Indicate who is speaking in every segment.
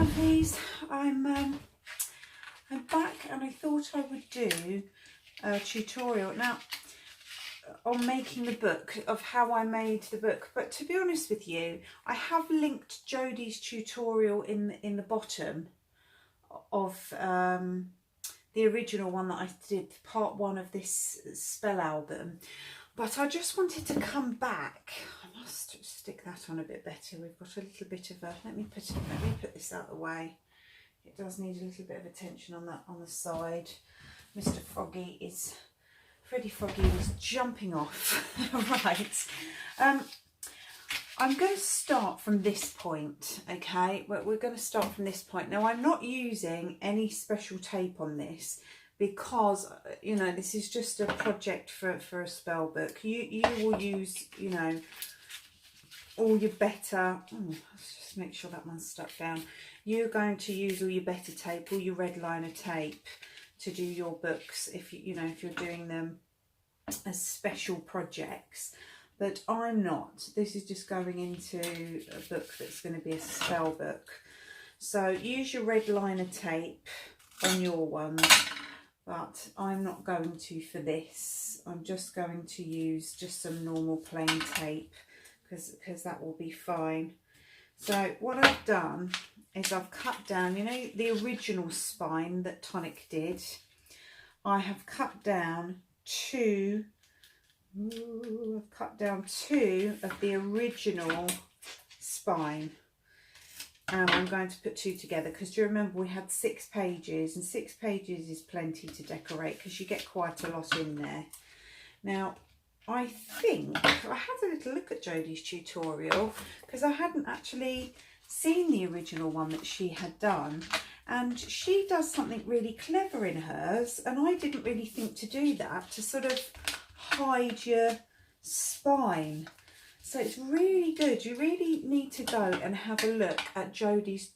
Speaker 1: lovelies, I'm back, and I thought I would do a tutorial now on making the book, of how I made the book. But to be honest with you, I have linked Jodie's tutorial in the bottom of the original one that I did, part 1 of this spell album. But I just wanted to come back. I must stick that on a bit better. We've got a little bit of a, let me put this out of the way. It does need a little bit of attention on the side. Mr. Freddy Froggy was jumping off. Right. I'm going to start from this point, okay? We're going to start from this point. Now, I'm not using any special tape on this, because, you know, this is just a project for a spell book. You will use, you know, all your better, let's just make sure that one's stuck down. You're going to use all your better tape, all your red liner tape to do your books, if you know, if you're doing them as special projects. But I'm not. This is just going into a book that's going to be a spell book. So use your red liner tape on your ones. But I'm not going to for this. I'm just going to use just some normal plain tape, because that will be fine. So what I've done is I've cut down, you know, the original spine that Tonic did. I have cut down two of the original spine. And I'm going to put 2 together, because do you remember we had 6 pages, and 6 pages is plenty to decorate, because you get quite a lot in there. Now, I think I had a little look at Jodie's tutorial, because I hadn't actually seen the original one that she had done, and she does something really clever in hers, and I didn't really think to do that, to sort of hide your spine. So it's really good. You really need to go and have a look at Jodie's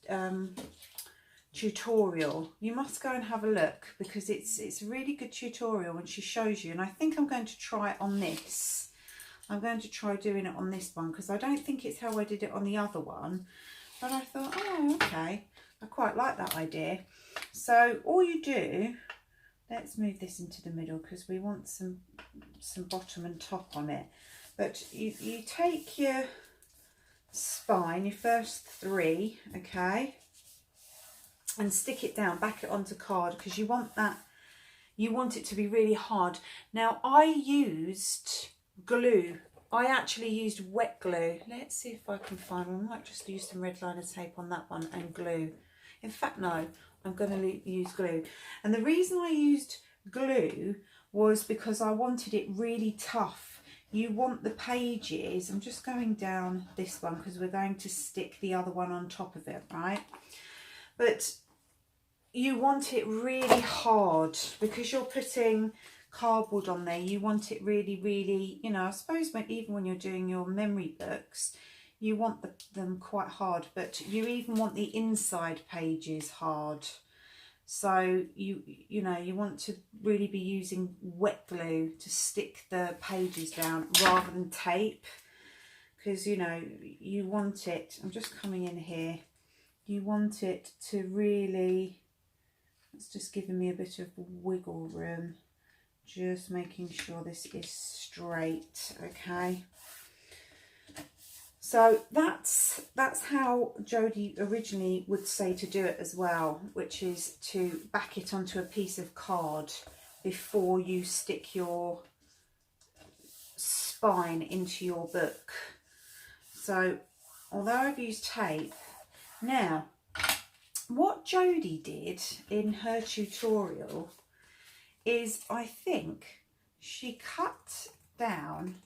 Speaker 1: tutorial. You must go and have a look, because it's a really good tutorial when she shows you. And I think I'm going to try it on this. I'm going to try doing it on this one, because I don't think it's how I did it on the other one. But I thought, oh, okay, I quite like that idea. So all you do, let's move this into the middle, because we want some bottom and top on it. But you take your spine, your first 3, okay, and stick it down, back it onto card, because you want it to be really hard. Now, I used glue. I actually used wet glue. Let's see if I can find one. I might just use some red liner tape on that one and glue. In fact, no, I'm going to use glue. And the reason I used glue was because I wanted it really tough. You want the pages, I'm just going down this one, because we're going to stick the other one on top of it, right? But you want it really hard, because you're putting cardboard on there. You want it really, really, you know, I suppose even when you're doing your memory books, you want them quite hard, but you even want the inside pages hard. So you know, you want to really be using wet glue to stick the pages down rather than tape, because, you know, you want it, I'm just coming in here, you want it to really, it's just giving me a bit of wiggle room, just making sure this is straight, okay. So that's how Jodie originally would say to do it as well, which is to back it onto a piece of card before you stick your spine into your book. So although I've used tape, now what Jodie did in her tutorial is, I think she cut down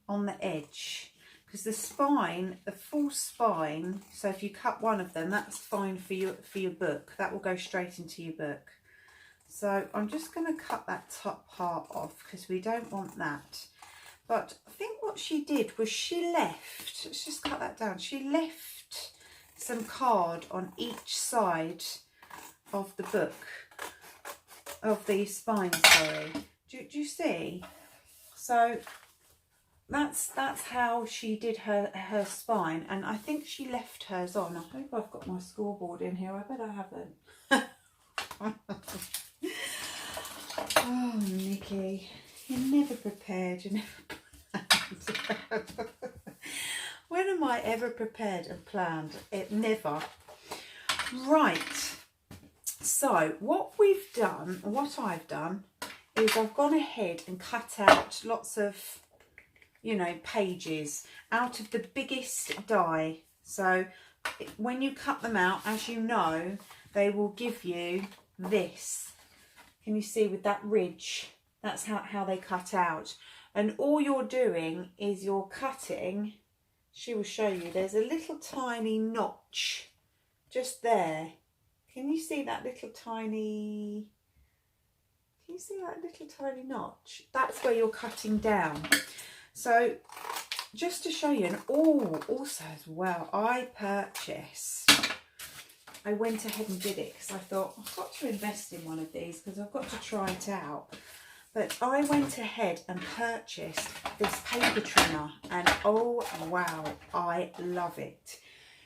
Speaker 1: on the edge, because the spine, the full spine, so if you cut one of them, that's fine for your book. That will go straight into your book. So I'm just going to cut that top part off, because we don't want that. But I think what she did was she left, let's just cut that down, she left some card on each side of the book, of the spine, sorry. Do you see? So that's how she did her spine, and I think she left hers on. I hope I've got my scoreboard in here. I bet I haven't. Oh, Nikki, you're never prepared. You're never planned. When am I ever prepared and planned? It never. Right. So what we've done, what I've done, is I've gone ahead and cut out lots of, you know, pages out of the biggest die. So when you cut them out, as you know, they will give you this. Can you see with that ridge? That's how they cut out. And all you're doing is you're cutting, she will show you, there's a little tiny notch just there. Can you see that little tiny, can you see that little tiny notch? That's where you're cutting down. So just to show you, and also as well, I went ahead and did it because I thought I've got to invest in one of these because I've got to try it out. But I went ahead and purchased this paper trimmer, and oh wow, I love it.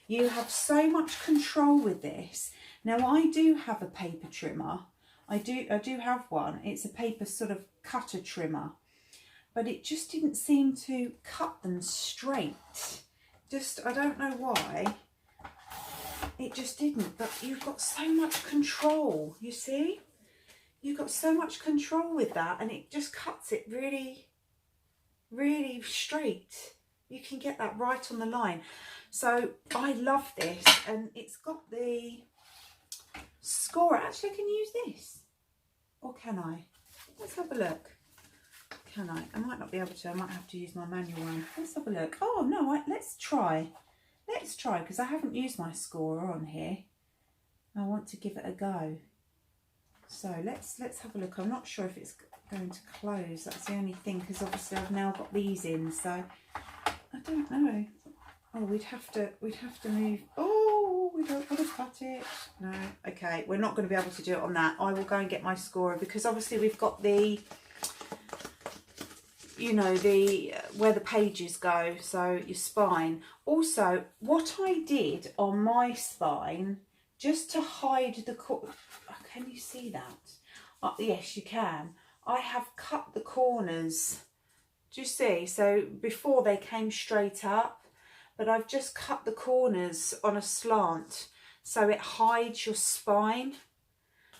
Speaker 1: You have so much control with this. Now I do have a paper trimmer. I do have one. It's a paper sort of cutter trimmer, but it just didn't seem to cut them straight. Just, I don't know why. It just didn't, but you've got so much control, you see? You've got so much control with that, and it just cuts it really, really straight. You can get that right on the line. So I love this, and it's got the score. Actually, I can use this. Or can I? Let's have a look. Can I? I might not be able to. I might have to use my manual one. Let's have a look. Oh, no, let's try. Let's try, because I haven't used my scorer on here. I want to give it a go. So let's have a look. I'm not sure if it's going to close. That's the only thing, because obviously I've now got these in, so I don't know. Oh, we'd have to move. Oh, we don't want to cut it. No. Okay, we're not going to be able to do it on that. I will go and get my scorer, because obviously we've got the, you know, the where the pages go, so your spine. Also, what I did on my spine, just to hide the can you see that? Yes, you can. I have cut the corners. Do you see? So before they came straight up, but I've just cut the corners on a slant, so it hides your spine.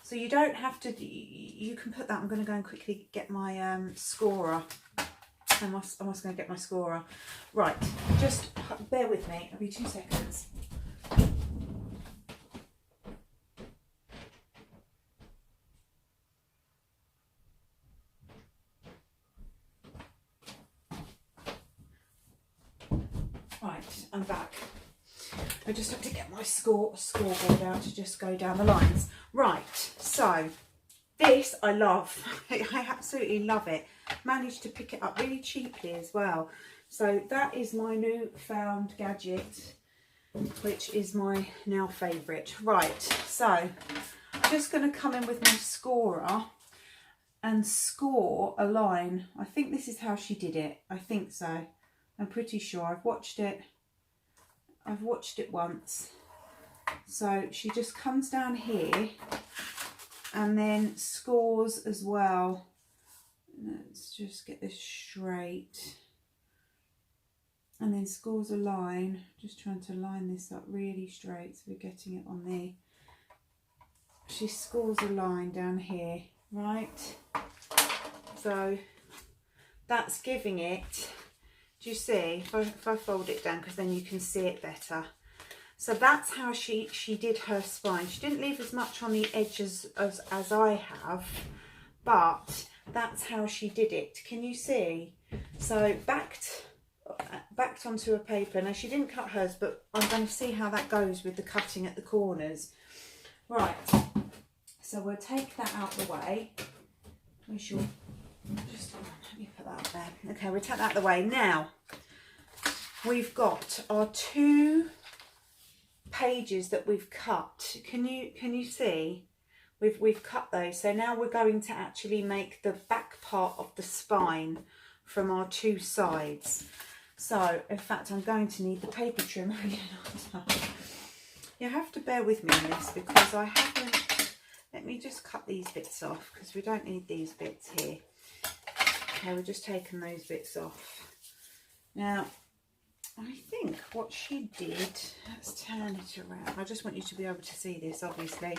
Speaker 1: So you don't have to, you can put that. I'm going to go and quickly get my scorer. I must go and get my scorer. Right, just bear with me. It'll be 2 seconds. Right, I'm back. I just have to get my scoreboard out to just go down the lines. Right, so this I love. I absolutely love it. Managed to pick it up really cheaply as well. So that is my new found gadget, which is my now favourite. Right, so I'm just going to come in with my scorer and score a line. I think this is how she did it. I think so. I'm pretty sure. I've watched it once. So she just comes down here and then scores as well. Let's just get this straight. And then scores a line. Just trying to line this up really straight so we're getting it on the... She scores a line down here, right? So that's giving it... Do you see? If I fold it down, because then you can see it better. So that's how she did her spine. She didn't leave as much on the edges as I have, but that's how she did it. Can you see? So backed onto a paper. Now she didn't cut hers, but I'm going to see how that goes with the cutting at the corners. Right. So we'll take that out of the way. We shall just... Let me put that up there. Okay, we'll take that out of the way. Now, we've got our 2 pages that we've cut. Can you see? We've cut those. So now we're going to actually make the back part of the spine. from our two sides. So in fact I'm going to need the paper trimmer again. You have to bear with me on this because I haven't, let me just cut these bits off because we don't need these bits here. Okay, we're just taking those bits off. Now I think what she did, let's turn it around. I just want you to be able to see this obviously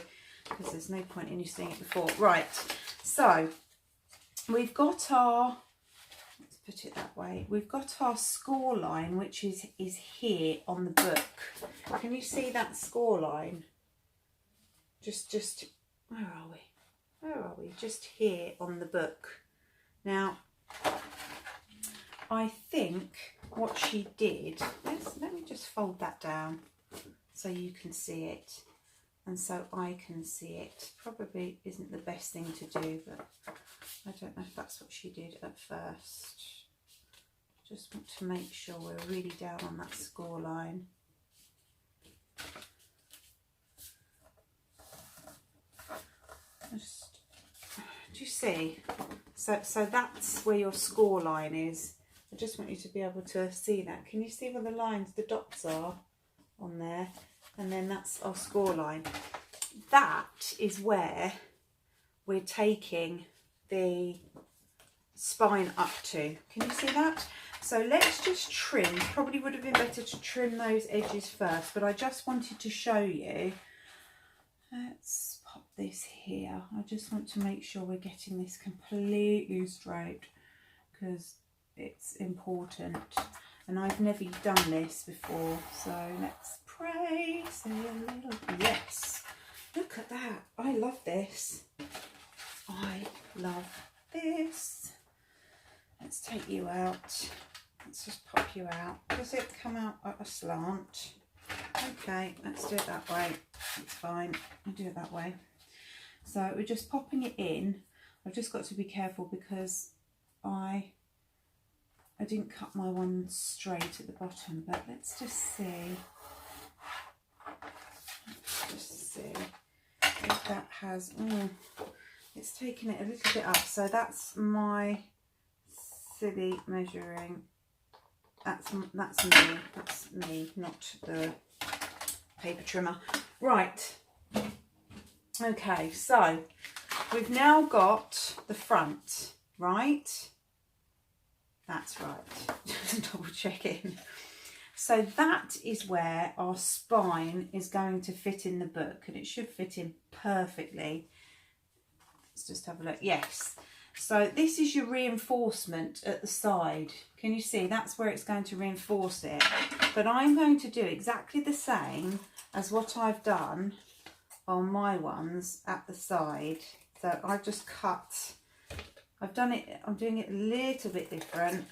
Speaker 1: because there's no point in you seeing it before. Right, so we've got our, let's put it that way, we've got our score line which is here on the book. Can you see that score line? Just where are we? Where are we? Just here on the book. Now I think what she did, let me just fold that down so you can see it and so I can see it. Probably isn't the best thing to do, but I don't know if that's what she did at first. Just want to make sure we're really down on that score line. Just, do you see? So that's where your score line is. I just want you to be able to see that. Can you see where the lines, the dots are on there? And then that's our score line. That is where we're taking the spine up to. Can you see that? So let's just trim. Probably would have been better to trim those edges first, but I just wanted to show you. Let's pop this here. I just want to make sure we're getting this completely straight because it's important and I've never done this before, so let's pray, say a little yes. Look at that, I love this, I love this. Let's take you out, let's just pop you out. Does it come out at a slant? Okay, let's do it that way, it's fine, I'll do it that way. So we're just popping it in. I've just got to be careful because I didn't cut my one straight at the bottom, but let's just see. Let's just see if that has, it's taken it a little bit up. So that's my silly measuring. That's me, not the paper trimmer. Right. Okay, so we've now got the front, right? That's right, just double checking. So that is where our spine is going to fit in the book and it should fit in perfectly. Let's just have a look, yes. So this is your reinforcement at the side. Can you see? That's where it's going to reinforce it. But I'm going to do exactly the same as what I've done on my ones at the side. So I've just cut. I'm doing it a little bit different.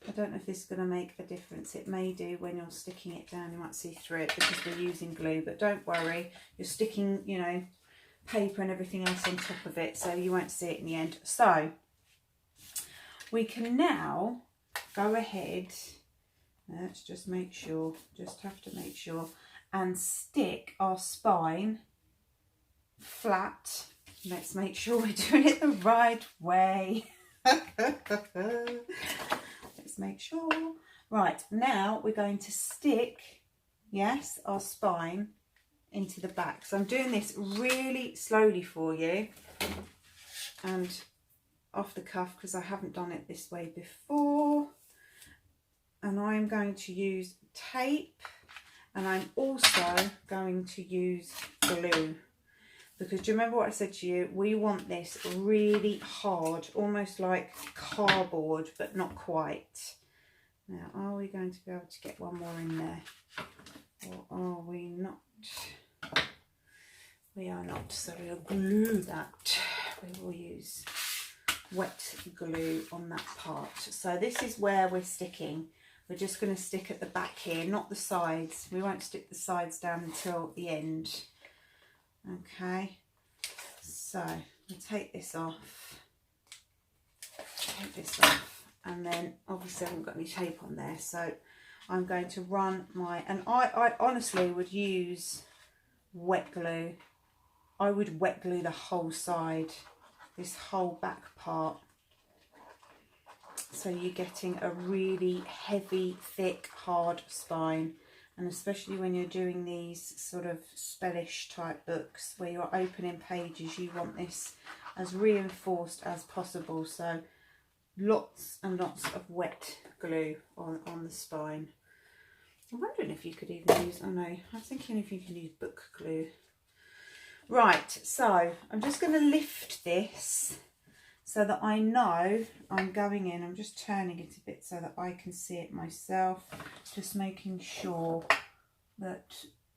Speaker 1: I don't know if this is going to make a difference. It may do when you're sticking it down. You might see through it because we're using glue, but don't worry. You're sticking, you know, paper and everything else on top of it, so you won't see it in the end. So we can now go ahead, let's just make sure, just have to make sure, and stick our spine flat. Let's make sure we're doing it the right way. Let's make sure. Right, now we're going to stick, yes, our spine into the back. So I'm doing this really slowly for you and off the cuff because I haven't done it this way before. And I'm going to use tape and I'm also going to use glue. Because do you remember what I said to you? We want this really hard, almost like cardboard, but not quite. Now, are we going to be able to get one more in there? Or are we not? We are not, so we'll glue that. We will use wet glue on that part. So this is where we're sticking. We're just going to stick at the back here, not the sides. We won't stick the sides down until the end. Okay, so we'll take this off, and then obviously I haven't got any tape on there, so I'm going to run my, and I honestly would use wet glue. I would wet glue the whole side, this whole back part. So you're getting a really heavy, thick, hard spine. And especially when you're doing these sort of spellish type books where you're opening pages, you want this as reinforced as possible. So lots and lots of wet glue on the spine. I'm wondering if you could even use, oh no, I'm thinking if you can use book glue. Right, so I'm just going to lift this so that I know I'm going in. I'm just turning it a bit so that I can see it myself. Just making sure that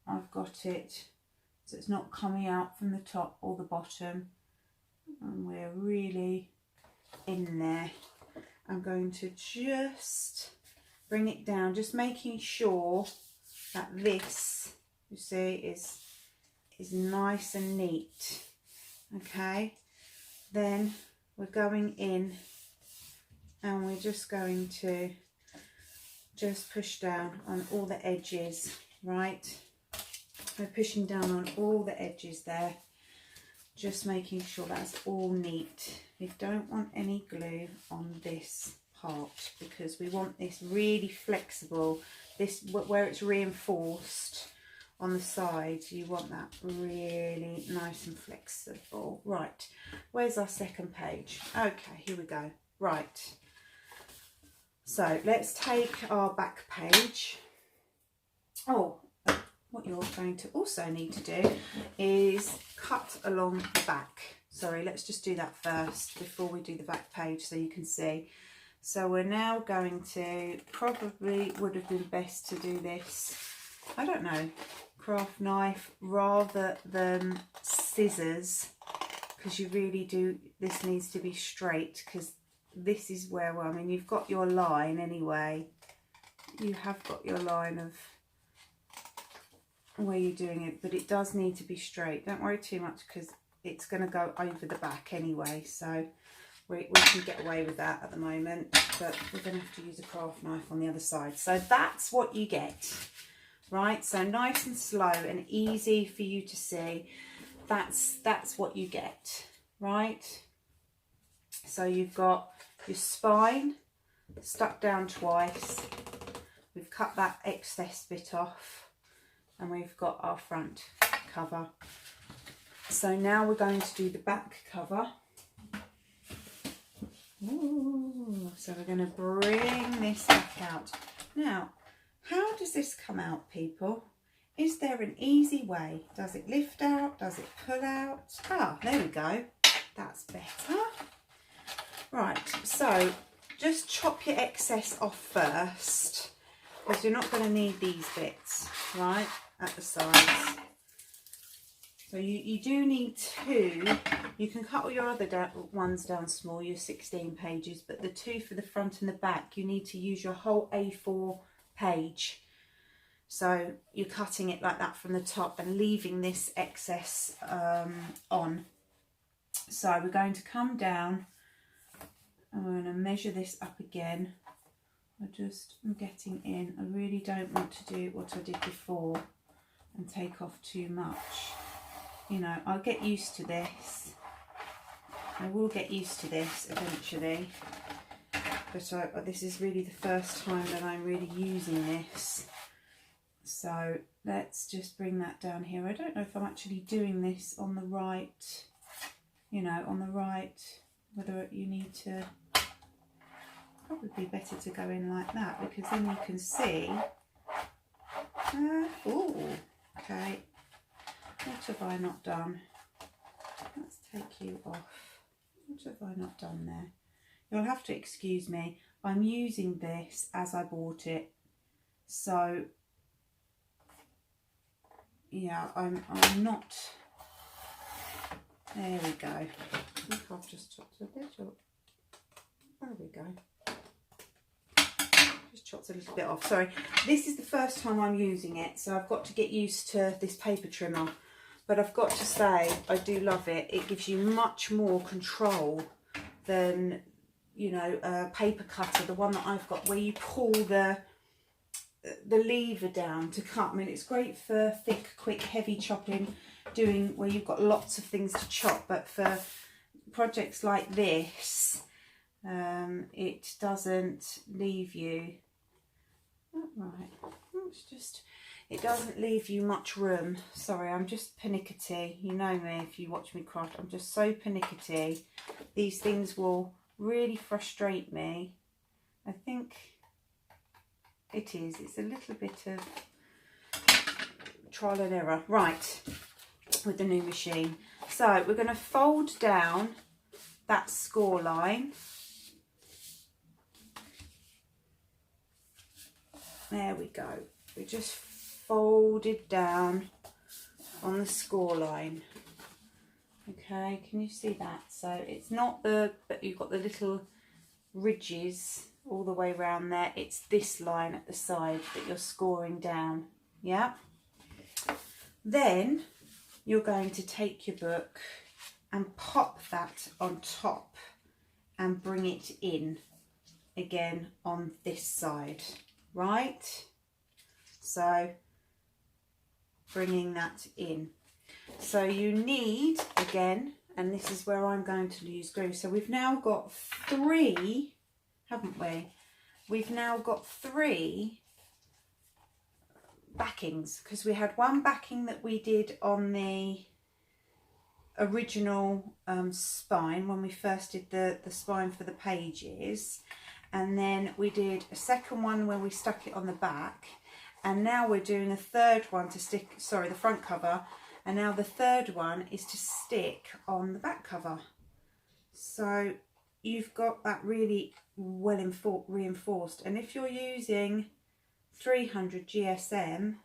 Speaker 1: I've got it so it's not coming out from the top or the bottom. And we're really in there. I'm going to just bring it down, just making sure that this, you see, is nice and neat. Okay, then we're going in and we're just going to just push down on all the edges, right? We're pushing down on all the edges there, just making sure that's all neat. We don't want any glue on this part because we want this really flexible, this where it's reinforced on the sides, you want that really nice and flexible. Right, where's our second page? Okay, here we go. Right, so let's take our back page. Oh, what you're going to also need to do is cut along the back. Sorry, let's just do that first before we do the back page so you can see. So we're now going to, probably would have been best to do this, I don't know, craft knife rather than scissors, because you really do, this needs to be straight, because this is where, well, I mean, you've got your line anyway. You have got your line of where you're doing it, but it does need to be straight. Don't worry too much because it's going to go over the back anyway, so we can get away with that at the moment, but we're going to have to use a craft knife on the other side. So that's what you get, right? So nice and slow and easy for you to see. That's what you get, right? So you've got your spine stuck down twice. We've cut that excess bit off and we've got our front cover. So now we're going to do the back cover. Ooh, so we're going to bring this back out. Now, how does this come out, people? Is there an easy way? Does it lift out? Does it pull out? Ah, there we go. That's better. Right, so just chop your excess off first, because you're not going to need these bits, right, at the sides. So you do need two. You can cut all your other ones down small, your 16 pages, but the two for the front and the back, you need to use your whole A4 page. So you're cutting it like that from the top and leaving this excess on. So we're going to come down and we're going to measure this up again. I'm getting in. I really don't want to do what I did before and take off too much. You know, I'll get used to this. I will get used to this eventually. But this is really the first time that I'm really using this. So let's just bring that down here. I don't know if I'm actually doing this on the right, you know, on the right, whether you need to, probably better to go in like that, because then you can see. Oh, okay. What have I not done? Let's take you off. What have I not done there? You'll have to excuse me. I'm using this as I bought it. So, yeah, I'm not. There we go. I think I've just chopped a little. There we go. Just chopped a little bit off. Sorry. This is the first time I'm using it, so I've got to get used to this paper trimmer. But I've got to say, I do love it. It gives you much more control than, you know, a paper cutter, the one that I've got, where you pull the lever down to cut. I mean, it's great for thick, quick, heavy chopping, doing where you've got lots of things to chop. But for projects like this, It doesn't leave you, oh, right, it's just, it doesn't leave you much room. Sorry, I'm just pernickety. You know me, if you watch me craft, I'm just so pernickety. These things will really frustrate me. I think it is. It's a little bit of trial and error. Right, with the new machine. So we're going to fold down that score line. There we go. We just folded down on the score line. Okay, can you see that? So it's not the, but you've got the little ridges all the way around there. It's this line at the side that you're scoring down. Yeah. Then you're going to take your book and pop that on top and bring it in again on this side, right? So bringing that in. So you need, again, and this is where I'm going to use glue. So we've now got 3, haven't we? We've now got 3 backings, because we had one backing that we did on the original spine when we first did the spine for the pages, and then we did a second one where we stuck it on the back, and now we're doing a third one to stick, sorry, the front cover, and now the third one is to stick on the back cover. So you've got that really well reinforced, and if you're using 300 GSM,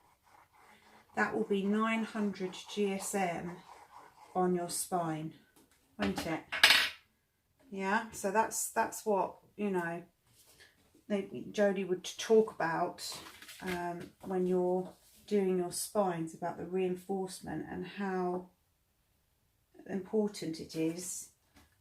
Speaker 1: that will be 900 GSM on your spine, won't it? Yeah, so that's what, you know, Jodie would talk about when you're doing your spines, about the reinforcement and how important it is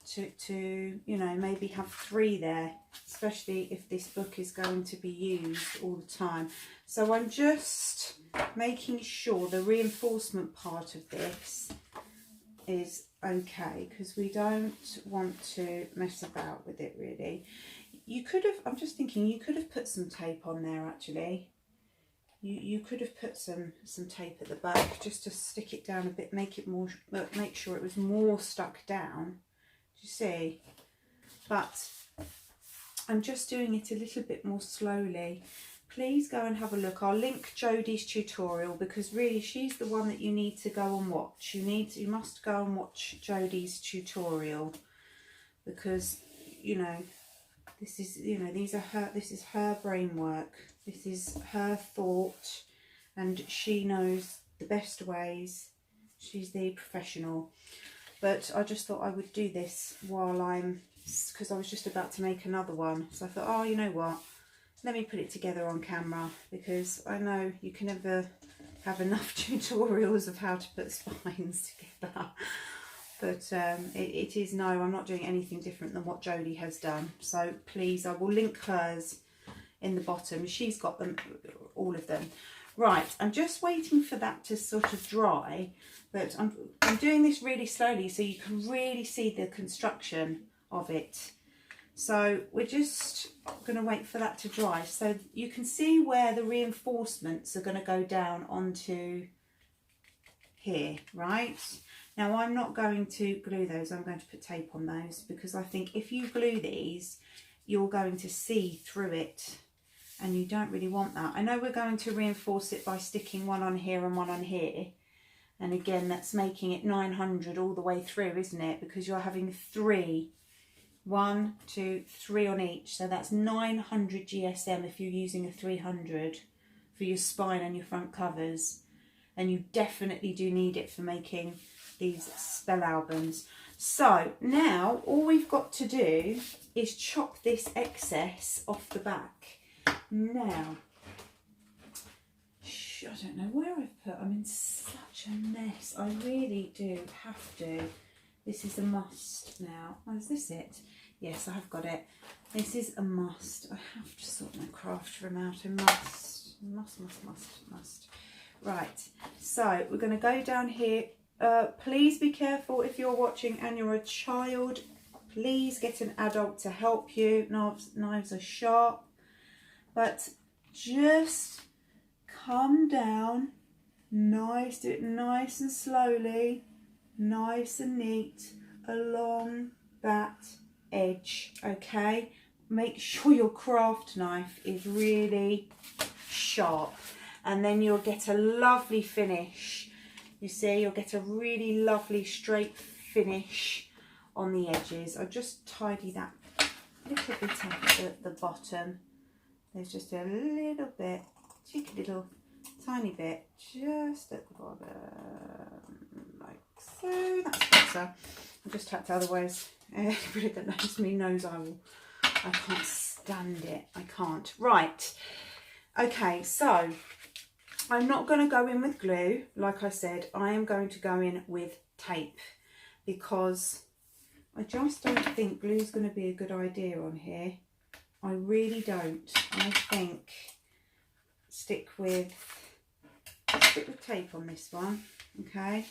Speaker 1: to you know, maybe have 3 there, especially if this book is going to be used all the time. So I'm just making sure the reinforcement part of this is okay, because we don't want to mess about with it really. You could have, I'm just thinking, you could have put some tape on there actually. You could have put some tape at the back just to stick it down a bit, make it more, make sure it was more stuck down. Do you see? But I'm just doing it a little bit more slowly. Please go and have a look. I'll link Jodie's tutorial, because really she's the one that you need to go and watch. You must go and watch Jodie's tutorial, because, you know, this is, you know, this is her brain work. This is her thought, and she knows the best ways. She's the professional. But I just thought I would do this while because I was just about to make another one. So I thought, oh, you know what? Let me put it together on camera, because I know you can never have enough tutorials of how to put spines together. But it is, no, I'm not doing anything different than what Jodie has done. So please, I will link hers in the bottom. She's got them, all of them. Right, I'm just waiting for that to sort of dry, but I'm doing this really slowly so you can really see the construction of it. So we're just going to wait for that to dry, so you can see where the reinforcements are going to go down onto here, right? Now I'm not going to glue those, I'm going to put tape on those, because I think if you glue these, you're going to see through it, and you don't really want that. I know we're going to reinforce it by sticking one on here and one on here, and again that's making it 900 all the way through, isn't it? Because you're having 3, 1, 2, 3 on each, so that's 900 GSM if you're using a 300 for your spine and your front covers, and you definitely do need it for making these spell albums. So now all we've got to do is chop this excess off the back. Now, I don't know where I've put, I'm in such a mess. I really do have to. This is a must now. Oh, is this it? Yes, I have got it. This is a must. I have to sort my craft room out. I must. Right, so we're going to go down here. Please be careful if you're watching and you're a child. please get an adult to help you. Knives are sharp, but just come down, nice, do it nice and slowly, nice and neat along that edge, okay? Make sure your craft knife is really sharp, and then you'll get a lovely finish. You see, you'll get a really lovely straight finish on the edges. I'll just tidy that little bit up at the bottom. There's just a little bit, cheeky little tiny bit just at the bottom, like so. That's better. I'll just tap the other ways. Everybody that knows me knows I can't stand it. I can't. Right. Okay, so I'm not going to go in with glue. Like I said, I am going to go in with tape, because I just don't think glue is going to be a good idea on here. I really don't. I think stick with tape on this one, okay,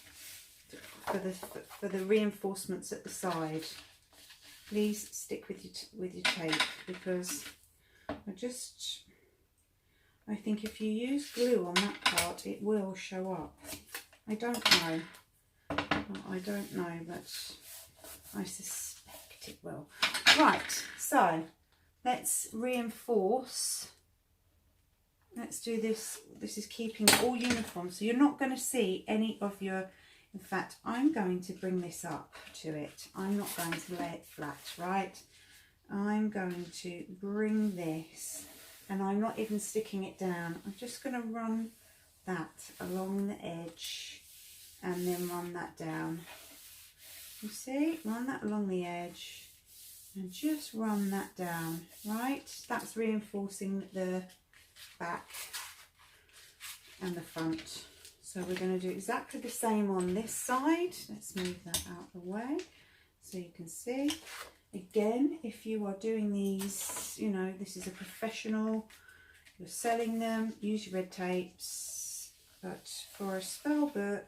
Speaker 1: for the reinforcements at the side. Please stick with your tape, because I think if you use glue on that part, it will show up. I don't know, but I suspect it will. Right, so let's reinforce. Let's do this. This is keeping it all uniform, so you're not going to see any of your, in fact, I'm going to bring this up to it. I'm not going to lay it flat, right? I'm going to bring this, and I'm not even sticking it down. I'm just going to run that along the edge and then run that down. You see, run that along the edge and just run that down, right? That's reinforcing the back and the front. So we're going to do exactly the same on this side. Let's move that out of the way so you can see. Again, if you are doing these, you know, this is a professional, you're selling them, use your red tapes. But for a spell book,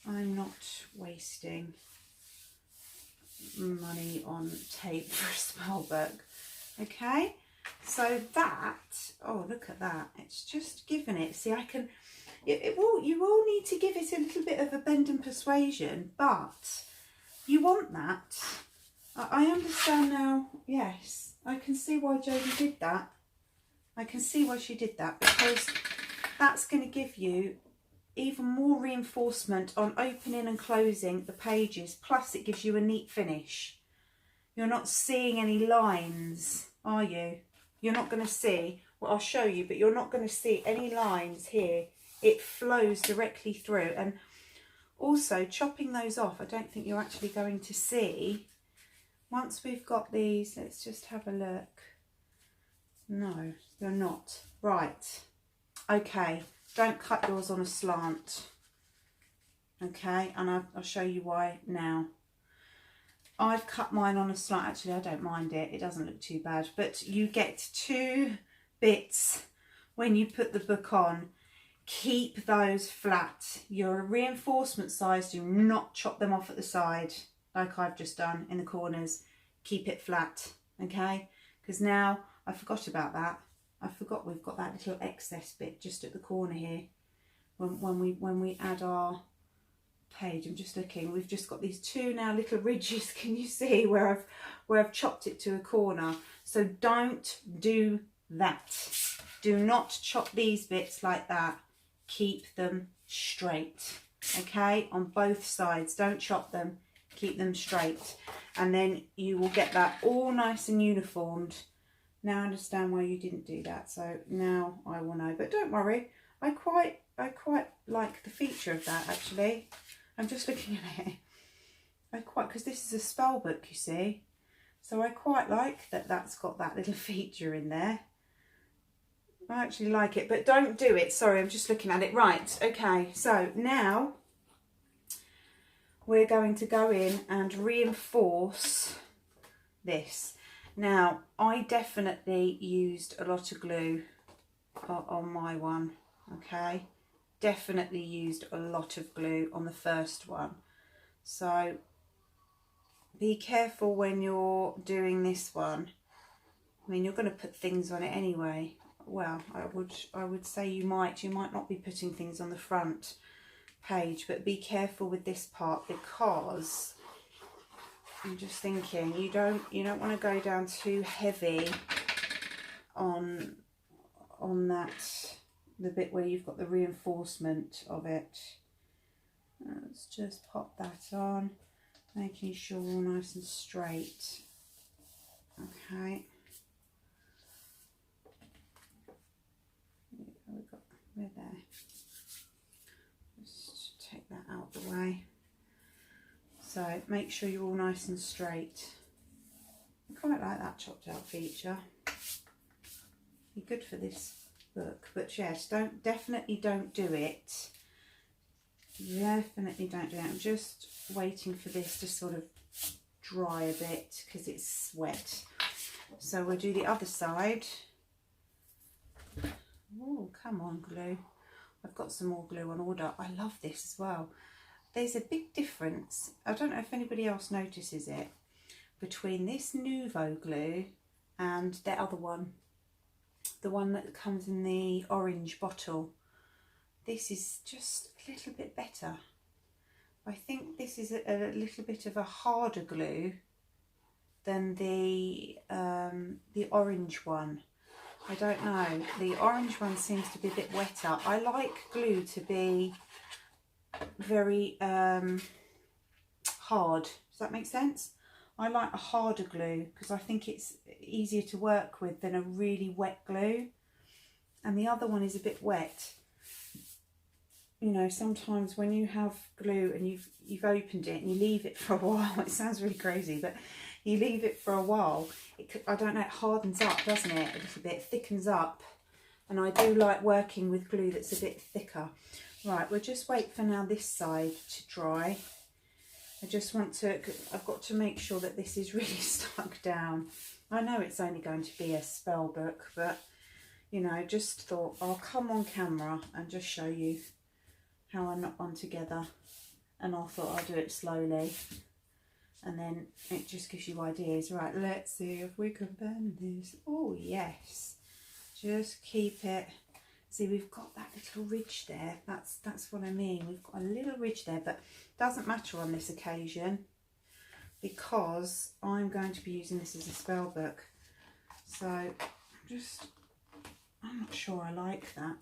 Speaker 1: I'm not wasting money on tape for a spell book. Okay, so that, oh, look at that. It's just given it. See, I can, you will need to give it a little bit of a bend and persuasion, but you want that. I understand now. Yes, I can see why Jodie did that. I can see why she did that, because that's going to give you even more reinforcement on opening and closing the pages, plus it gives you a neat finish. You're not seeing any lines, are you? You're not going to see, well, I'll show you, but you're not going to see any lines here. It flows directly through. And also chopping those off, I don't think you're actually going to see. Once we've got these, let's just have a look. No, you're not. Right. Okay. Don't cut yours on a slant. Okay. And I'll show you why now. I've cut mine on a slant. Actually, I don't mind it. It doesn't look too bad. But you get 2 bits when you put the book on. Keep those flat. Your reinforcement size, do not chop them off at the side like I've just done in the corners. Keep it flat, okay? Because now I forgot about that. I forgot we've got that little excess bit just at the corner here. When we add our page, I'm just looking. We've just got these 2 now little ridges. Can you see where I've chopped it to a corner? So don't do that. Do not chop these bits like that. Keep them straight, okay? On both sides. Don't chop them. Keep them straight, and then you will get that all nice and uniformed. Now I understand why you didn't do that, so now I will know. But don't worry, I quite like the feature of that, actually. I'm just looking at it. Because this is a spell book, you see, so I quite like that that's got that little feature in there. I actually like it, but don't do it. Sorry, I'm just looking at it. Right, okay, so now we're going to go in and reinforce this. Now, I definitely used a lot of glue on my one, okay? Definitely used a lot of glue on the first one. So be careful when you're doing this one. I mean, you're going to put things on it anyway. Well, I would say you might not be putting things on the front page, but be careful with this part, because I'm just thinking you don't want to go down too heavy on that, the bit where you've got the reinforcement of it. Let's just pop that on, making sure we're all nice and straight. Okay. We're there. Just take that out of the way. So make sure you're all nice and straight. I quite like that chopped out feature. Be good for this book. But yes, definitely don't do it. Definitely don't do it. I'm just waiting for this to sort of dry a bit because it's wet. So we'll do the other side. Oh, come on, glue. I've got some more glue on order. I love this as well. There's a big difference. I don't know if anybody else notices it, between this Nuvo glue and the other one. The one that comes in the orange bottle. This is just a little bit better. I think this is a little bit of a harder glue than the orange one. I don't know. The orange one seems to be a bit wetter. I like glue to be very hard. Does that make sense? I like a harder glue because I think it's easier to work with than a really wet glue. And the other one is a bit wet. You know, sometimes when you have glue and you've opened it and you leave it for a while, it sounds really crazy, but you leave it for a while, I don't know, it hardens up, doesn't it? A little bit, thickens up. And I do like working with glue that's a bit thicker. Right, we'll just wait for now this side to dry. I've got to make sure that this is really stuck down. I know it's only going to be a spell book, but, you know, just thought I'll come on camera and just show you how I knot one together. And I thought I'll do it slowly. And then it just gives you ideas. Right, let's see if we can bend this. Oh, yes. Just keep it. See, we've got that little ridge there. That's what I mean. We've got a little ridge there, but it doesn't matter on this occasion because I'm going to be using this as a spell book. So I'm not sure I like that.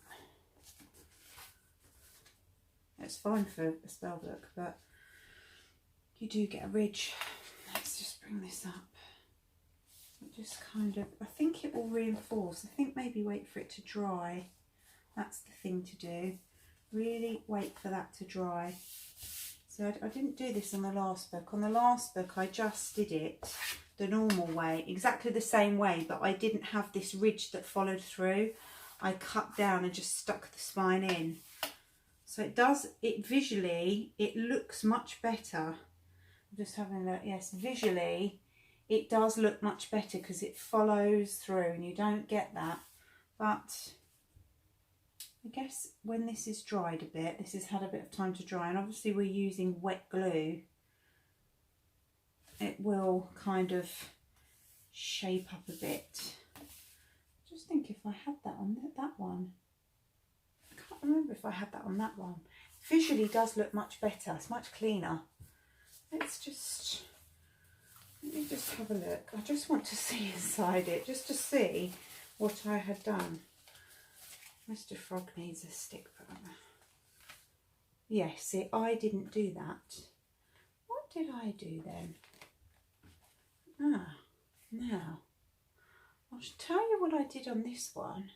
Speaker 1: It's fine for a spell book, but you do get a ridge. Let's just bring this up. Just kind of, I think it will reinforce. I think maybe wait for it to dry. That's the thing to do. Really wait for that to dry. So I didn't do this on the last book. On the last book I just did it the normal way, exactly the same way, but I didn't have this ridge that followed through. I cut down and just stuck the spine in. So visually, it looks much better. I'm just having a look. Yes, visually, it does look much better because it follows through and you don't get that. But I guess when this is dried a bit, this has had a bit of time to dry, and obviously we're using wet glue, it will kind of shape up a bit. Just think if I had that on that one. I can't remember if I had that on that one. Visually does look much better, it's much cleaner. Let me just have a look. I just want to see inside it, just to see what I had done. Mr. Frog needs a stick button. Yes, see, I didn't do that. What did I do then? Now, I'll tell you what I did on this one.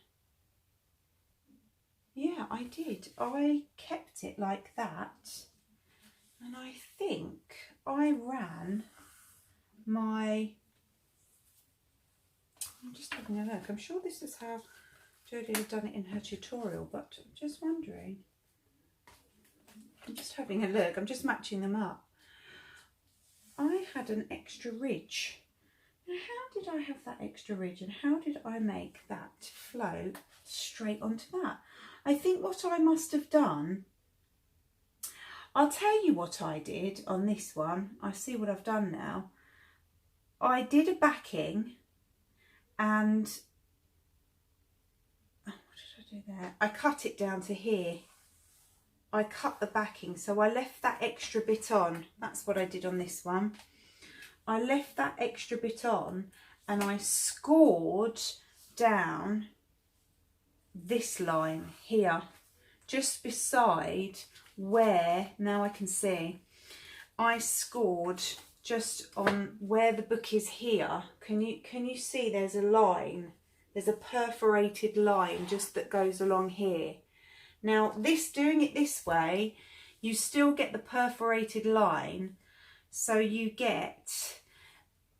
Speaker 1: Yeah, I did. I kept it like that. And I think I ran my... I'm just having a look. I'm sure this is how Jodie had done it in her tutorial, but I'm just wondering. I'm just having a look. I'm just matching them up. I had an extra ridge. Now, how did I have that extra ridge and how did I make that flow straight onto that? I think what I must have done, I'll tell you what I did on this one. I see what I've done now. I did a backing and what did I do there? I cut it down to here. I cut the backing, so I left that extra bit on. That's what I did on this one. I left that extra bit on and I scored down this line here, just beside where, now I can see, I scored just on where the book is here. Can you see there's a line, there's a perforated line just that goes along here. Now this, doing it this way, you still get the perforated line, so you get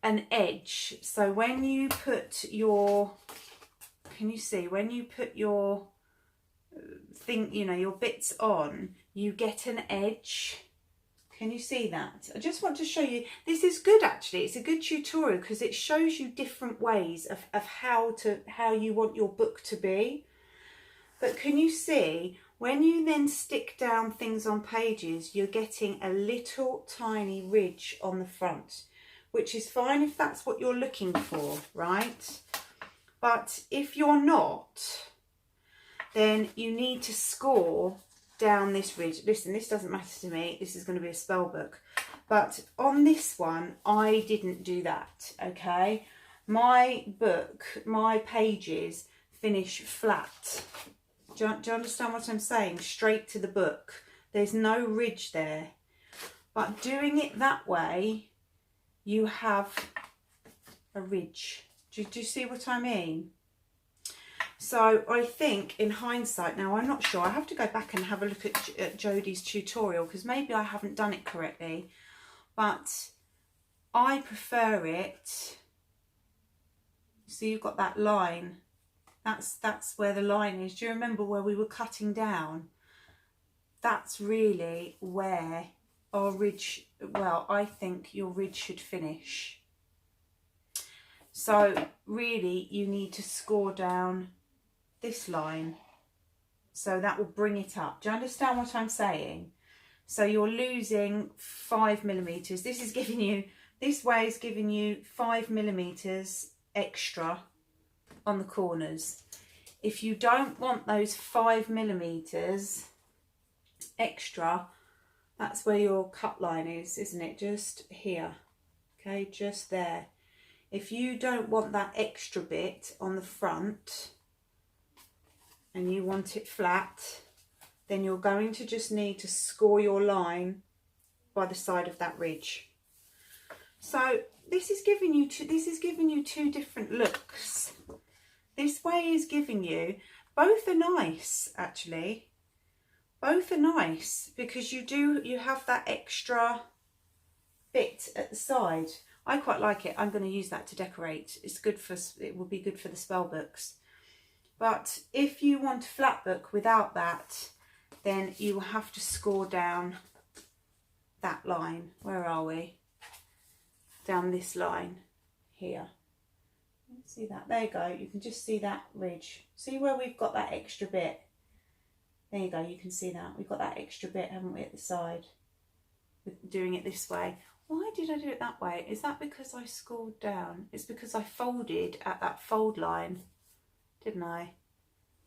Speaker 1: an edge. So when you put your, can you see, when you put your thing, you know, your bits on, you get an edge. Can you see that? I just want to show you, this is good actually, it's a good tutorial because it shows you different ways of how you want your book to be. But can you see, when you then stick down things on pages, you're getting a little tiny ridge on the front, which is fine if that's what you're looking for, right? But if you're not, then you need to score down this ridge. Listen, this doesn't matter to me. This is going to be a spell book. But on this one, I didn't do that, okay? My book, my pages finish flat. Do you understand what I'm saying? Straight to the book. There's no ridge there. But doing it that way, you have a ridge. Do you see what I mean? So I think in hindsight, now I'm not sure, I have to go back and have a look at Jodie's tutorial because maybe I haven't done it correctly, but I prefer it. So you've got that line. That's where the line is. Do you remember where we were cutting down? That's really where our ridge, well, I think your ridge should finish. So really you need to score down this line. So that will bring it up. Do you understand what I'm saying? So you're losing 5mm. This is giving you, this way is giving you 5mm extra on the corners. If you don't want those 5mm extra, that's where your cut line is, isn't it? Just here, okay, just there. If you don't want that extra bit on the front and you want it flat, then you're going to just need to score your line by the side of that ridge. So this is giving you two different looks. This way is giving you, both are nice actually. Both are nice because you have that extra bit at the side. I quite like it. I'm going to use that to decorate. It's good for, it will be good for the spell books. But if you want a flat book without that, then you will have to score down that line. Where are we? Down this line here. See that? There you go. You can just see that ridge. See where we've got that extra bit? There you go. You can see that. We've got that extra bit, haven't we, at the side? With doing it this way. Why did I do it that way? Is that because I scored down? It's because I folded at that fold line, didn't I?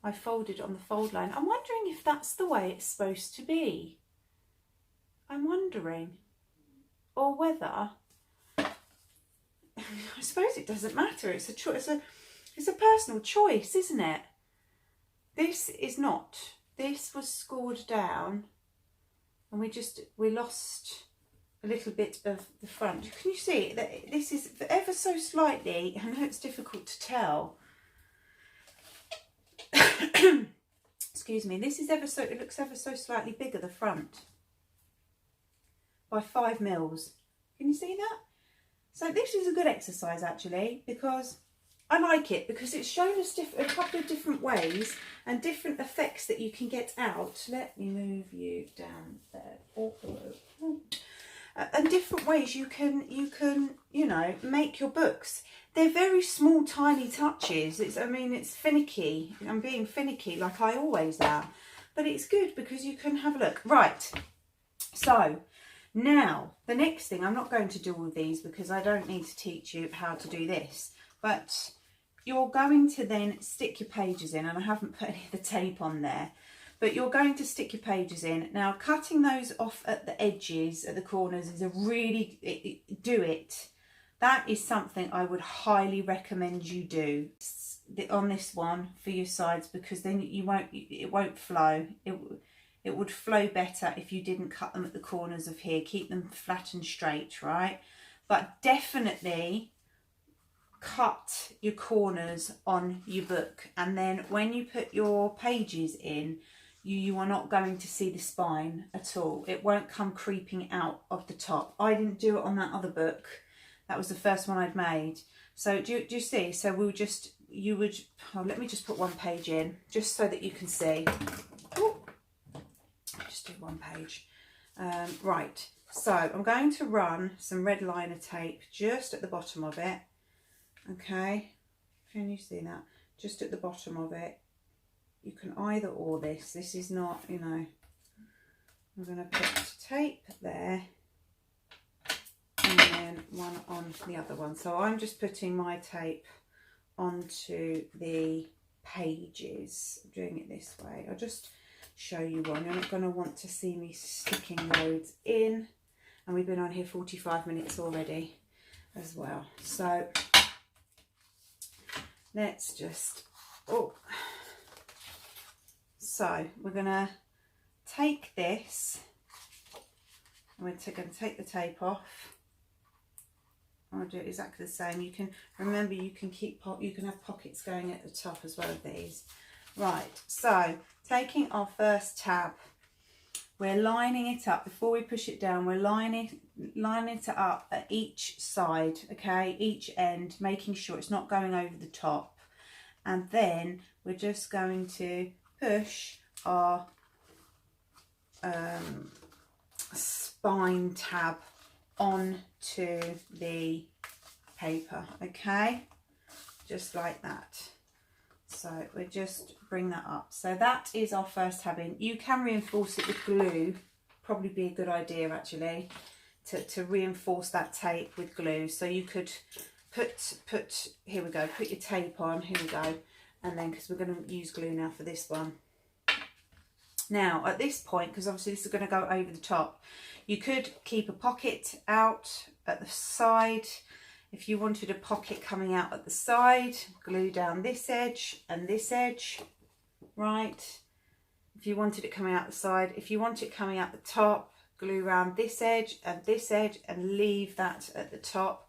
Speaker 1: I folded on the fold line. I'm wondering if that's the way it's supposed to be. I'm wondering. Or whether, I suppose it doesn't matter. It's a choice. It's a personal choice, isn't it? This is not. This was scored down, and we lost a little bit of the front. Can you see that this is ever so slightly? I know it's difficult to tell. Excuse me. This is ever so. It looks ever so slightly bigger, the front, by 5mm. Can you see that? So this is a good exercise actually, because I like it, because it's shown us a couple of different ways and different effects that you can get out. Let me move you down there. And different ways you can you know, make your books. They're very small, tiny touches. I mean, it's finicky. I'm being finicky like I always am, but it's good because you can have a look. Right. So now the next thing, I'm not going to do all of these because I don't need to teach you how to do this, but you're going to then stick your pages in, and I haven't put any of the tape on there, but you're going to stick your pages in. Now cutting those off at the edges, at the corners, is a really, that is something I would highly recommend you do on this one for your sides, because then it won't flow. It would flow better if you didn't cut them at the corners of here. Keep them flat and straight, right? But definitely cut your corners on your book, and then when you put your pages in, you are not going to see the spine at all. It won't come creeping out of the top. I didn't do it on that other book. That was the first one I'd made. So do you see? So let me just put one page in just so that you can see. Ooh, just do one page. Right, so I'm going to run some red liner tape just at the bottom of it. Okay, can you see that? Just at the bottom of it. You can either or this. This is not, you know, I'm going to put tape there and then one on the other one. So I'm just putting my tape onto the pages. I'm doing it this way. I'll just show you one. You're not going to want to see me sticking loads in. And we've been on here 45 minutes already as well. So let's just, so we're going to take this, and we're going to take the tape off. I'll do it exactly the same. You can remember, you can have pockets going at the top as well of these. Right, so taking our first tab, we're lining it up before we push it down. We're lining it up at each side, okay, each end, making sure it's not going over the top. And then we're just going to push our spine tab onto the paper, okay, just like that. So we just bring that up. So that is our first tab in. You can reinforce it with glue, probably be a good idea actually, to reinforce that tape with glue. So you could put here we go, put your tape on, here we go, and then, because we're going to use glue now for this one. Now at this point, because obviously this is going to go over the top, you could keep a pocket out at the side. If you wanted a pocket coming out at the side, glue down this edge and this edge, right? If you wanted it coming out the side, if you want it coming out the top, glue around this edge and leave that at the top.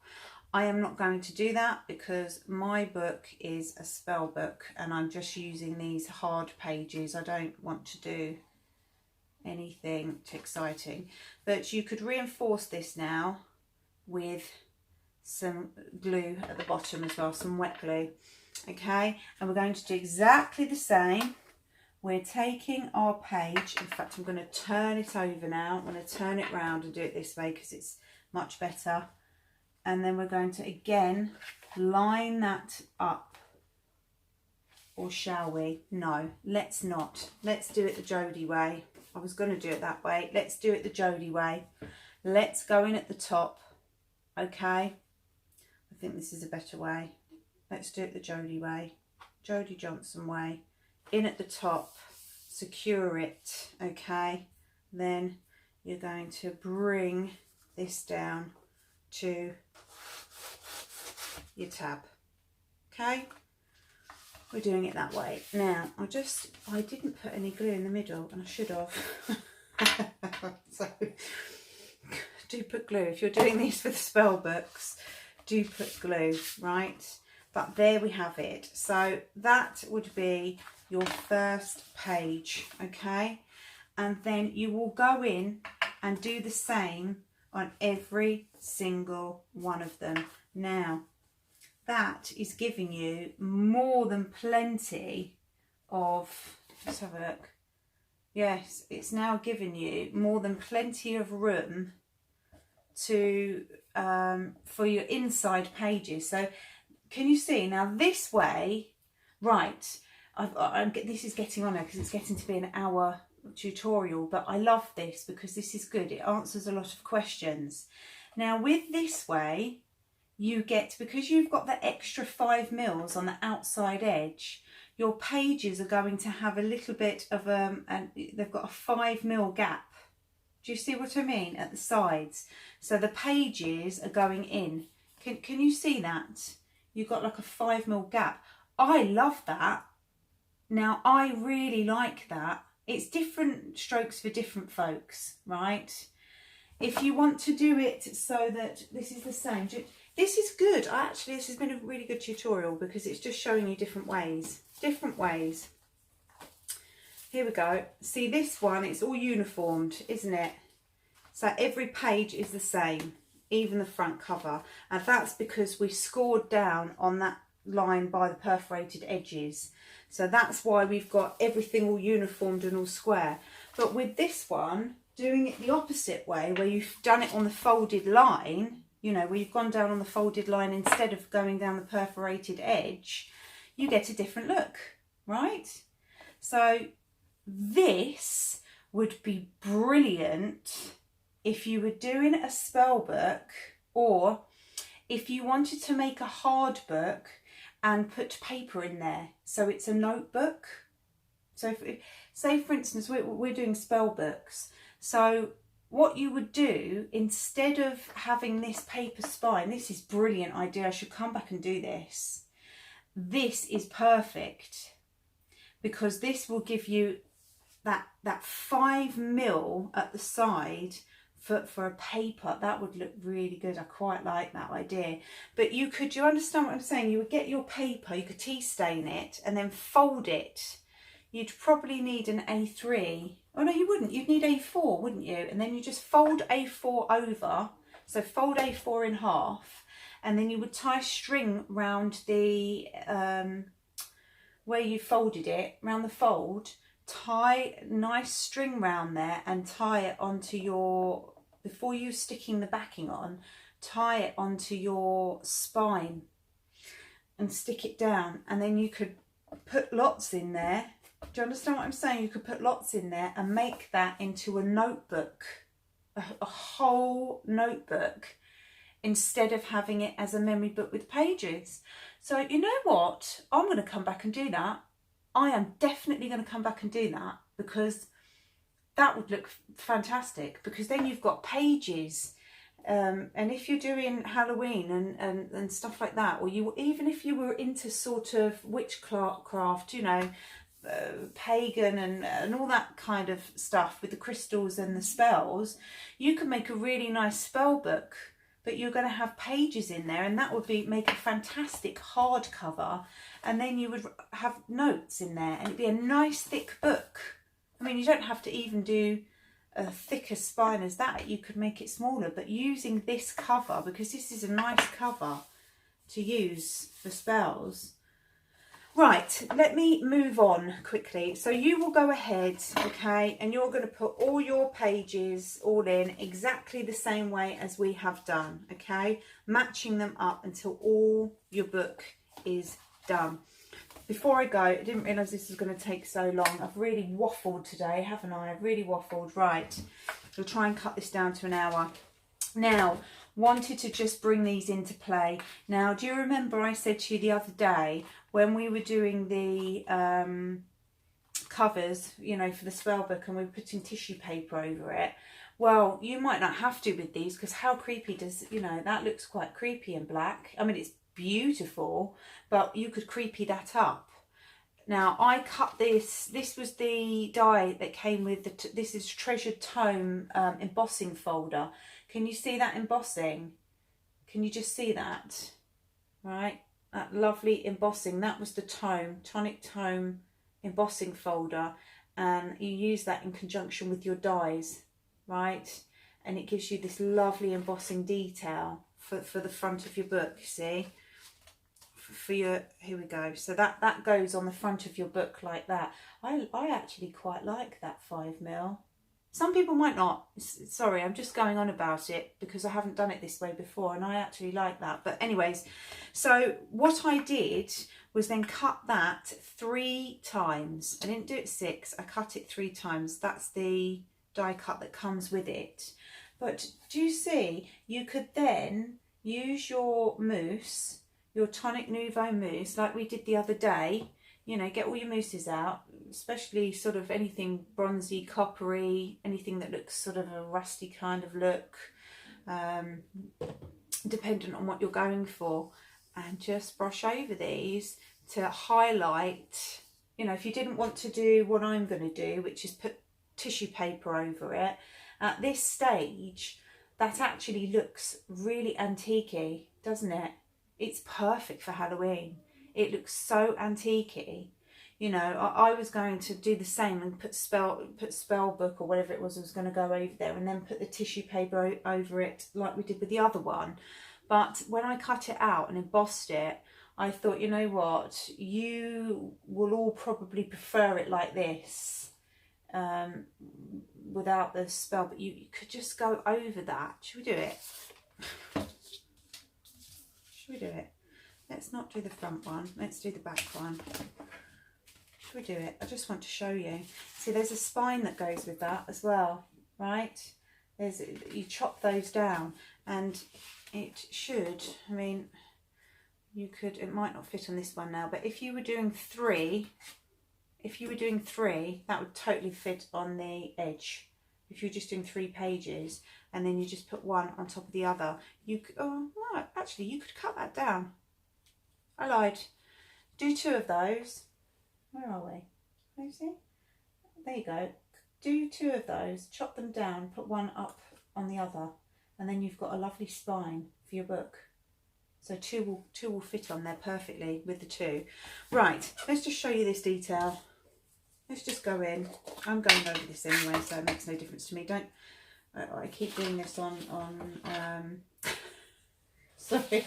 Speaker 1: I am not going to do that because my book is a spell book and I'm just using these hard pages. I don't want to do anything too exciting, but you could reinforce this now with some glue at the bottom as well, some wet glue, okay? And we're going to do exactly the same. We're taking our page, in fact I'm going to turn it over now, I'm going to turn it round and do it this way because it's much better. And then we're going to again line that up, or shall we? No, let's not. Let's do it the Jodie way. I was going to do it that way. Let's do it the Jodie way. Let's go in at the top, okay? I think this is a better way. Let's do it the Jodie way, Jodie Johnson way. In at the top, secure it, okay? Then you're going to bring this down to your tab, okay? We're doing it that way. Now, I didn't put any glue in the middle, and I should have. So, do put glue. If you're doing these for the spell books, do put glue, right? But there we have it. So that would be your first page, okay? And then you will go in and do the same on every single one of them. Now, that is giving you more than plenty of, let's have a look. Yes, it's now giving you more than plenty of room to for your inside pages. So can you see now this way, right? This is getting on now because it's getting to be an hour tutorial, but I love this because this is good. It answers a lot of questions. Now with this way, you get, because you've got the extra 5 mils on the outside edge, your pages are going to have a little bit of and they've got a 5 mil gap. Do you see what I mean? At the sides. So the pages are going in. Can you see that? You've got like a 5 mil gap. I love that. Now I really like that. It's different strokes for different folks, right? If you want to do it so that this is the same, this is good. Actually, this has been a really good tutorial because it's just showing you different ways. Here we go. See this one, it's all uniformed, isn't it? So every page is the same, even the front cover. And that's because we scored down on that line by the perforated edges. So that's why we've got everything all uniformed and all square. But with this one, doing it the opposite way, where you've done it on the folded line, you know, where you've gone down on the folded line instead of going down the perforated edge, you get a different look, right? So this would be brilliant if you were doing a spell book, or if you wanted to make a hard book and put paper in there so it's a notebook. So if, say for instance we're doing spell books, so what you would do, instead of having this paper spine, this is a brilliant idea, I should come back and do this. This is perfect because this will give you that 5 mil at the side for a paper. That would look really good. I quite like that idea. But you could, do you understand what I'm saying? You would get your paper, you could tea stain it and then fold it. You'd probably need an A3. Oh no, you wouldn't. You'd need A4, wouldn't you? And then you just fold A4 over. So fold A4 in half, and then you would tie string round the where you folded it, round the fold. Tie nice string round there and tie it onto your, before you sticking the backing on, tie it onto your spine and stick it down, and then you could put lots in there. Do you understand what I'm saying? You could put lots in there and make that into a notebook, a whole notebook, instead of having it as a memory book with pages. So you know what? I'm going to come back and do that. I am definitely going to come back and do that because that would look fantastic, because then you've got pages. And if you're doing Halloween and stuff like that, or you, even if you were into sort of witchcraft, you know, pagan and all that kind of stuff with the crystals and the spells, you could make a really nice spell book, but you're going to have pages in there, and that would be, make a fantastic hardcover, and then you would have notes in there and it'd be a nice thick book. I mean, you don't have to even do a thicker spine as that, you could make it smaller, but using this cover, because this is a nice cover to use for spells. Right, let me move on quickly. So you will go ahead, okay, and you're going to put all your pages all in exactly the same way as we have done, okay, matching them up until all your book is done. Before I go, I didn't realise this was going to take so long. I've really waffled today, haven't I? I've really waffled. Right, we'll try and cut this down to an hour. Now, wanted to just bring these into play. Now, do you remember I said to you the other day when we were doing the covers, you know, for the spell book, and we were putting tissue paper over it? Well, you might not have to with these, because how creepy does, you know, that looks quite creepy in black. I mean, it's beautiful, but you could creepy that up. Now, I cut this. This was the die that came with the, this is Treasured Tome embossing folder. Can you see that embossing? Can you just see that? Right, that lovely embossing. That was the Tonic Tome embossing folder, and you use that in conjunction with your dies, right? And it gives you this lovely embossing detail for the front of your book, you see? For your, here we go. So that goes on the front of your book like that. I actually quite like that 5 mil. Some people might not. Sorry, I'm just going on about it because I haven't done it this way before, and I actually like that. But anyways, so what I did was then cut that 3 times. I didn't do it 6, I cut it 3 times. That's the die cut that comes with it. But do you see, you could then use your mousse, your Tonic Nouveau mousse, like we did the other day. You know, get all your mousses out, especially sort of anything bronzy, coppery, anything that looks sort of a rusty kind of look, dependent on what you're going for. And just brush over these to highlight. You know, if you didn't want to do what I'm going to do, which is put tissue paper over it, at this stage, that actually looks really antique-y, doesn't it? It's perfect for Halloween. It looks so antique-y. You know, I was going to do the same and put spell book or whatever it was I was going to go over there, and then put the tissue paper over it like we did with the other one. But when I cut it out and embossed it, I thought, you know what, you will all probably prefer it like this, without the spell, but you could just go over that. Should we do it? Should we do it? Let's not do the front one. Let's do the back one. Should we do it? I just want to show you. See, there's a spine that goes with that as well, right? You chop those down, and it should, I mean, you could, it might not fit on this one now, but if you were doing 3, that would totally fit on the edge. If you're just doing 3 pages, and then you just put one on top of the other, you could, oh, no, actually, you could cut that down. I lied. Do 2 of those. Where are we? Can you see? There you go. Do 2 of those, chop them down, put one up on the other, and then you've got a lovely spine for your book. So two will fit on there perfectly with the 2. Right, let's just show you this detail. Let's just go in. I'm going over this anyway, so it makes no difference to me. I keep doing this on sorry,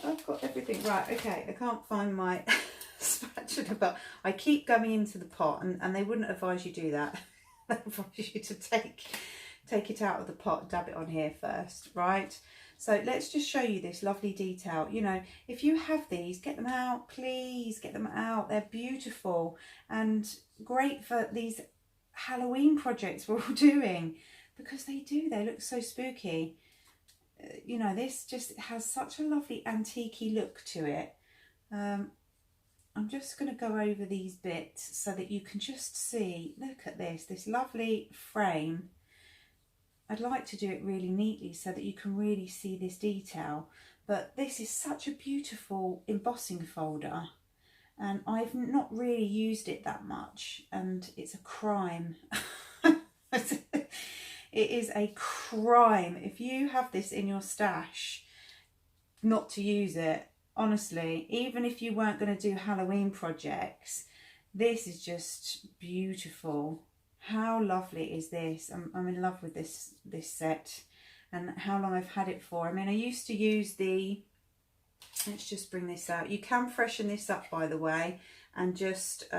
Speaker 1: I've got everything right. Okay, I can't find my spatula, but I keep going into the pot, and they wouldn't advise you do that. They advise you to take it out of the pot, dab it on here first, right? So let's just show you this lovely detail. You know, if you have these, get them out, please get them out. They're beautiful and great for these Halloween projects we're all doing, because they look so spooky. You know, this just has such a lovely antique-y look to it. I'm just going to go over these bits so that you can just see, look at this lovely frame. I'd like to do it really neatly so that you can really see this detail, but this is such a beautiful embossing folder, and I've not really used it that much, and it's a crime. It is a crime if you have this in your stash not to use it. Honestly, even if you weren't going to do Halloween projects, this is just beautiful. How lovely is this? I'm in love with this set, and how long I've had it for. I mean, I used to use the, let's just bring this out. You can freshen this up, by the way, and just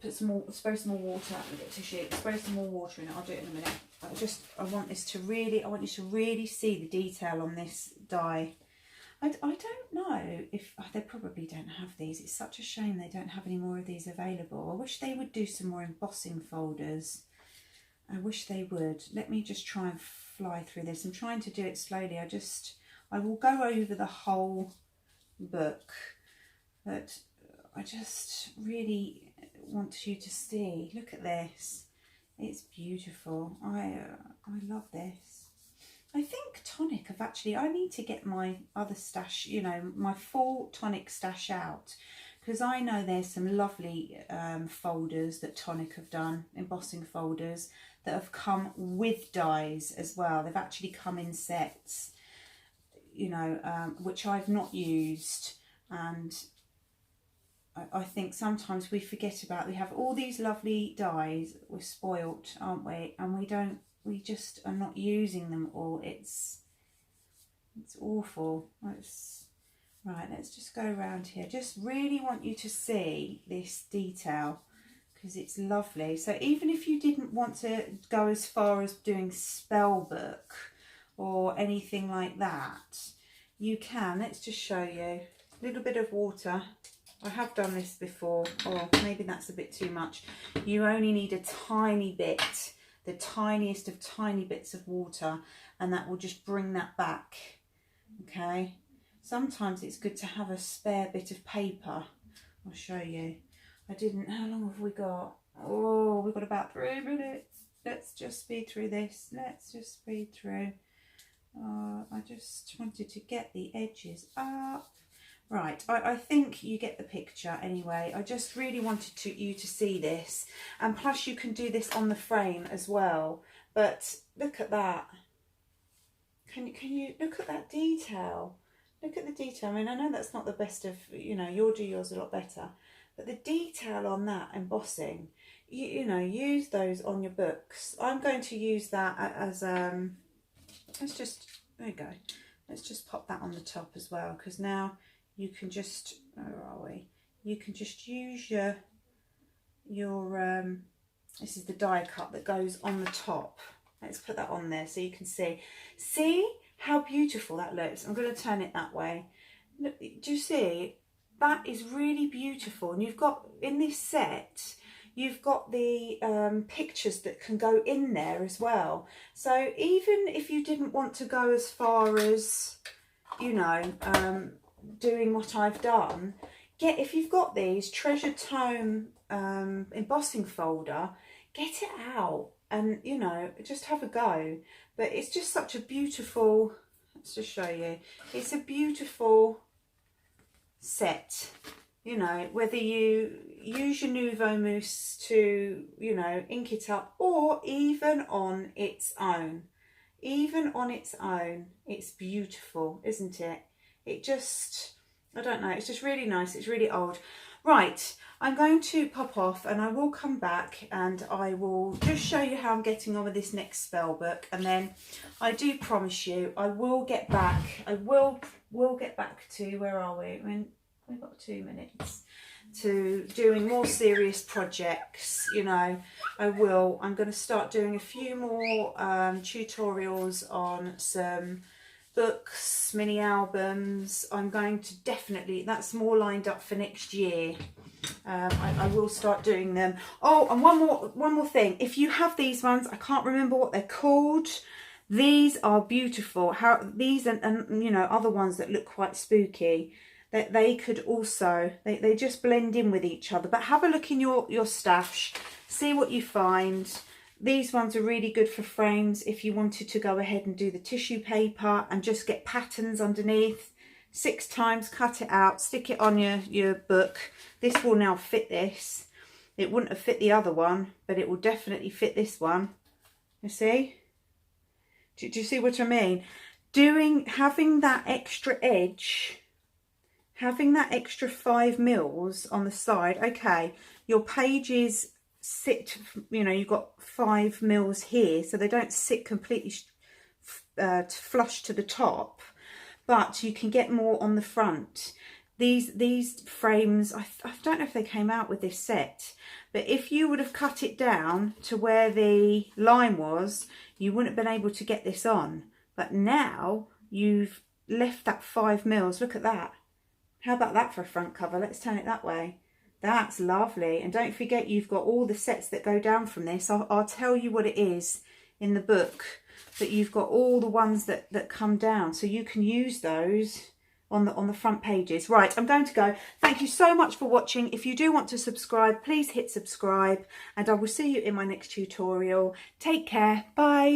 Speaker 1: put some more, spray some more water. I'm gonna get tissue. Spray some more water in it. I'll do it in a minute. I want this to really, I want you to really see the detail on this die. I don't know if, they probably don't have these. It's such a shame they don't have any more of these available. I wish they would do some more embossing folders. I wish they would. Let me just try and fly through this. I'm trying to do it slowly. I will go over the whole book, but I just really want you to see. Look at this. It's beautiful. I love this. I think Tonic have actually, I need to get my other stash, you know, my full Tonic stash out, because I know there's some lovely folders that Tonic have done, embossing folders, that have come with dies as well. They've actually come in sets, you know, which I've not used, and I think sometimes we forget about, we have all these lovely dies, we're spoilt, aren't we? And we just are not using them all. It's awful. Right, let's just go around here. Just really want you to see this detail, because it's lovely. So even if you didn't want to go as far as doing spell book, or anything like that, you can, let's just show you, a little bit of water. I have done this before, or maybe that's a bit too much. You only need a tiny bit, the tiniest of tiny bits of water, and that will just bring that back, okay? Sometimes it's good to have a spare bit of paper. I'll show you. How long have we got? Oh, we've got about 3 minutes. Let's just speed through this. Let's just speed through. I just wanted to get the edges up. Right, I think you get the picture anyway. I just really wanted you to see this. And plus you can do this on the frame as well. But look at that. Can you look at that detail? Look at the detail. I mean, I know that's not the best of, you know, you'll do yours a lot better. But the detail on that embossing, you know, use those on your books. I'm going to use that as, let's just, there you go. Let's just pop that on the top as well, because now you can just, where are we? You can just use your this is the die cut that goes on the top. Let's put that on there so you can see. See how beautiful that looks? I'm going to turn it that way. Look, do you see? That is really beautiful. And you've got, in this set, you've got the pictures that can go in there as well. So even if you didn't want to go as far as, you know, doing what I've done, if you've got these Treasure Tome embossing folder, get it out and, you know, just have a go. But it's just such a beautiful, let's just show you, it's a beautiful set. You know, whether you use your Nouveau Mousse to, you know, ink it up, or even on its own. Even on its own, it's beautiful, isn't it? It just, I don't know, it's just really nice. It's really old. Right, I'm going to pop off and I will come back and I will just show you how I'm getting on with this next spell book. And then I do promise you, I will get back. I will get back to, where are we? I mean, we've got 2 minutes to doing more serious projects. You know, I'm going to start doing a few more tutorials on some books, mini albums. I'm going to definitely, that's more lined up for next year. I will start doing them. Oh, and one more thing. If you have these ones, I can't remember what they're called. These are beautiful. These and you know, other ones that look quite spooky, that they could also, they just blend in with each other. But have a look in your stash, see what you find. These ones are really good for frames if you wanted to go ahead and do the tissue paper and just get patterns underneath. 6 times, cut it out, stick it on your book. This will now fit this. It wouldn't have fit the other one, but it will definitely fit this one. You see? Do you see what I mean? Having that extra edge, having that extra 5 mils on the side. Okay, your pages sit, you know, you've got 5 mils here, so they don't sit completely flush to the top, but you can get more on the front. These frames, I don't know if they came out with this set, but if you would have cut it down to where the line was, you wouldn't have been able to get this on. But now you've left that 5 mils. Look at that. How about that for a front cover? Let's turn it that way. That's lovely. And don't forget, you've got all the sets that go down from this. I'll tell you what it is in the book, but you've got all the ones that come down, so you can use those on the front pages. Right, I'm going to go. Thank you so much for watching. If you do want to subscribe, please hit subscribe, and I will see you in my next tutorial. Take care. Bye.